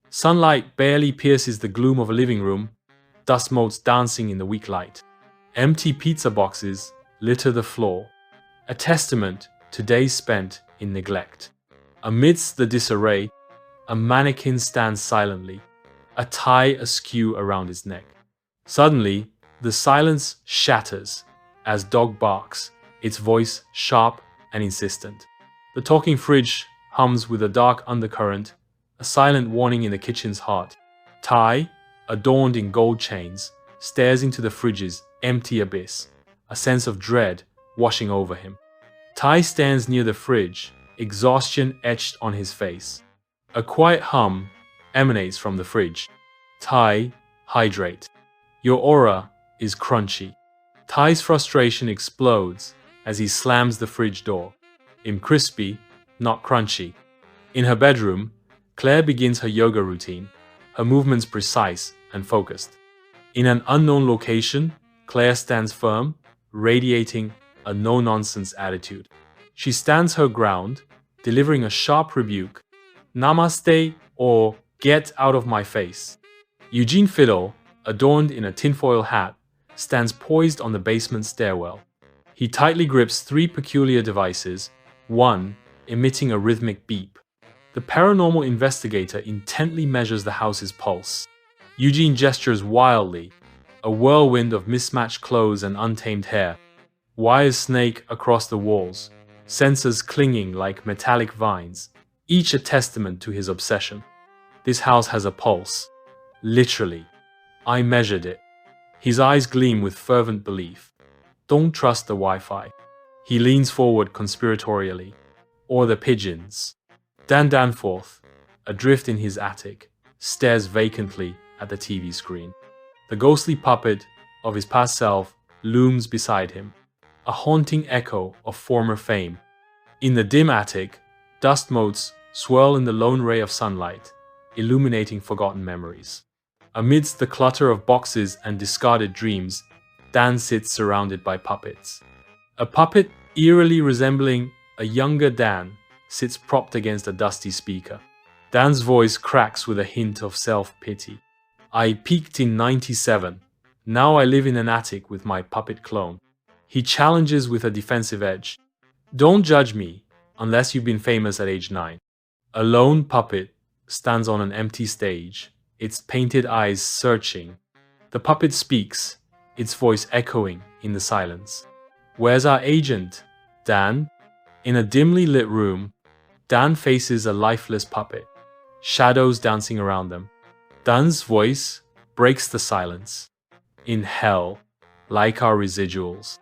Sunlight barely pierces the gloom of a living room, dust motes dancing in the weak light. Empty pizza boxes litter the floor, a testament to days spent in neglect. Amidst the disarray, a mannequin stands silently, a tie askew around its neck. Suddenly, the silence shatters as dog barks, its voice sharp and insistent. The talking fridge hums with a dark undercurrent, a silent warning in the kitchen's heart. Tai, adorned in gold chains, stares into the fridge's empty abyss, a sense of dread washing over him. Tai stands near the fridge, exhaustion etched on his face. A quiet hum emanates from the fridge. Tai, hydrate. Your aura is crunchy. Tai's frustration explodes as he slams the fridge door. I'm crispy, not crunchy. In her bedroom, Claire begins her yoga routine, her movements precise and focused. In an unknown location, Claire stands firm, radiating a no-nonsense attitude. She stands her ground, delivering a sharp rebuke, "Namaste" or "Get out of my face." Eugene Fiddle, adorned in a tinfoil hat, stands poised on the basement stairwell. He tightly grips three peculiar devices, one emitting a rhythmic beep. The paranormal investigator intently measures the house's pulse. Eugene gestures wildly, a whirlwind of mismatched clothes and untamed hair. Wires snake across the walls, sensors clinging like metallic vines, each a testament to his obsession. This house has a pulse. Literally. I measured it. His eyes gleam with fervent belief. Don't trust the Wi-Fi. He leans forward conspiratorially. Or the pigeons. Dan Danforth, adrift in his attic, stares vacantly at the TV screen. The ghostly puppet of his past self looms beside him, a haunting echo of former fame. In the dim attic, dust motes swirl in the lone ray of sunlight, illuminating forgotten memories. Amidst the clutter of boxes and discarded dreams, Dan sits surrounded by puppets. A puppet eerily resembling a younger Dan sits propped against a dusty speaker. Dan's voice cracks with a hint of self-pity. I peaked in '97. Now I live in an attic with my puppet clone. He challenges with a defensive edge. Don't judge me, unless you've been famous at age 9. A lone puppet stands on an empty stage, its painted eyes searching. The puppet speaks, its voice echoing in the silence. Where's our agent, Dan? In a dimly lit room, Dan faces a lifeless puppet, shadows dancing around them. Dan's voice breaks the silence. In hell, like our residuals.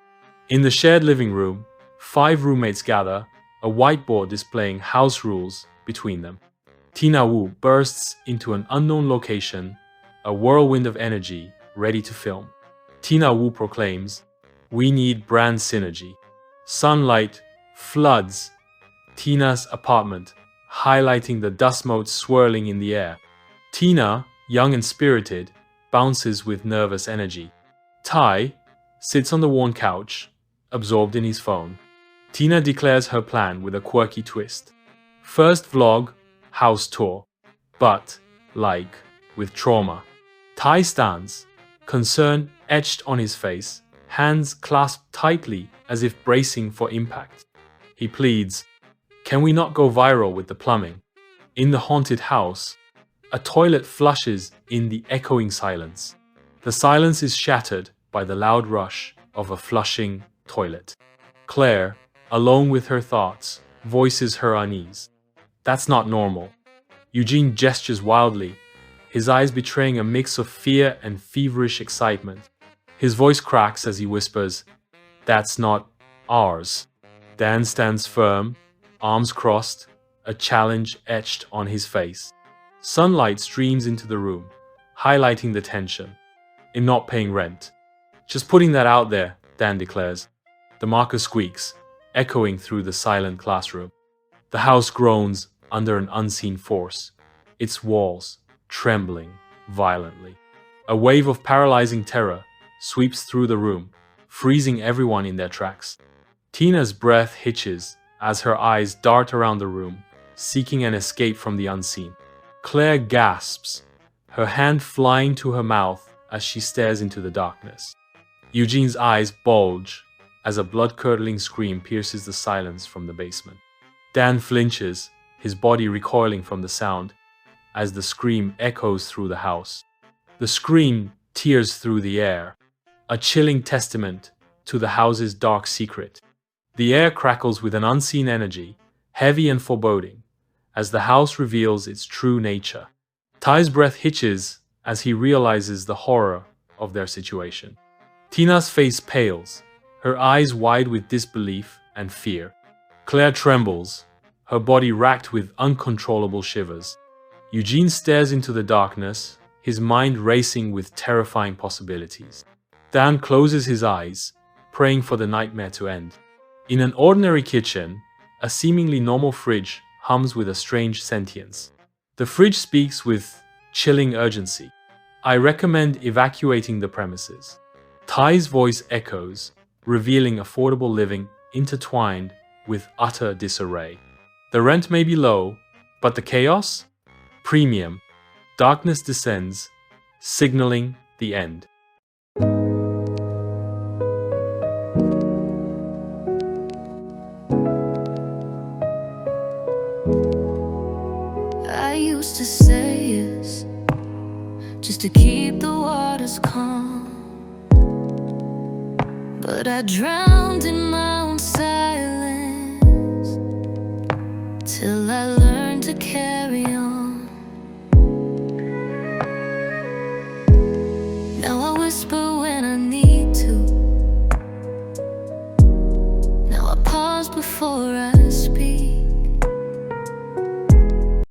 In the shared living room, 5 roommates gather, a whiteboard displaying house rules between them. Tina Wu bursts into an unknown location, a whirlwind of energy ready to film. Tina Wu proclaims, "We need brand synergy." Sunlight floods Tina's apartment, highlighting the dust motes swirling in the air. Tina, young and spirited, bounces with nervous energy. Tai sits on the worn couch, absorbed in his phone. Tina declares her plan with a quirky twist. First vlog, house tour. But, like, with trauma. Tai stands, concern etched on his face, hands clasped tightly as if bracing for impact. He pleads, "Can we not go viral with the plumbing?" In the haunted house, a toilet flushes in the echoing silence. The silence is shattered by the loud rush of a flushing toilet. Claire, alone with her thoughts, voices her unease. That's not normal. Eugene gestures wildly, his eyes betraying a mix of fear and feverish excitement. His voice cracks as he whispers, "That's not ours." Dan stands firm, arms crossed, a challenge etched on his face. Sunlight streams into the room, highlighting the tension. "I'm not paying rent." "Just putting that out there," Dan declares. The marker squeaks, echoing through the silent classroom. The house groans under an unseen force, its walls trembling violently. A wave of paralyzing terror sweeps through the room, freezing everyone in their tracks. Tina's breath hitches as her eyes dart around the room, seeking an escape from the unseen. Claire gasps, her hand flying to her mouth as she stares into the darkness. Eugene's eyes bulge as a blood-curdling scream pierces the silence from the basement. Dan flinches, his body recoiling from the sound, as the scream echoes through the house. The scream tears through the air, a chilling testament to the house's dark secret. The air crackles with an unseen energy, heavy and foreboding, as the house reveals its true nature. Ty's breath hitches as he realizes the horror of their situation. Tina's face pales, her eyes wide with disbelief and fear. Claire trembles, her body racked with uncontrollable shivers. Eugene stares into the darkness, his mind racing with terrifying possibilities. Dan closes his eyes, praying for the nightmare to end. In an ordinary kitchen, a seemingly normal fridge hums with a strange sentience. The fridge speaks with chilling urgency. "I recommend evacuating the premises." Ty's voice echoes, revealing affordable living intertwined with utter disarray. The rent may be low, but the chaos? Premium. Darkness descends, signaling the end. I used to say yes, just to keep the waters calm, but I drowned in my own silence till I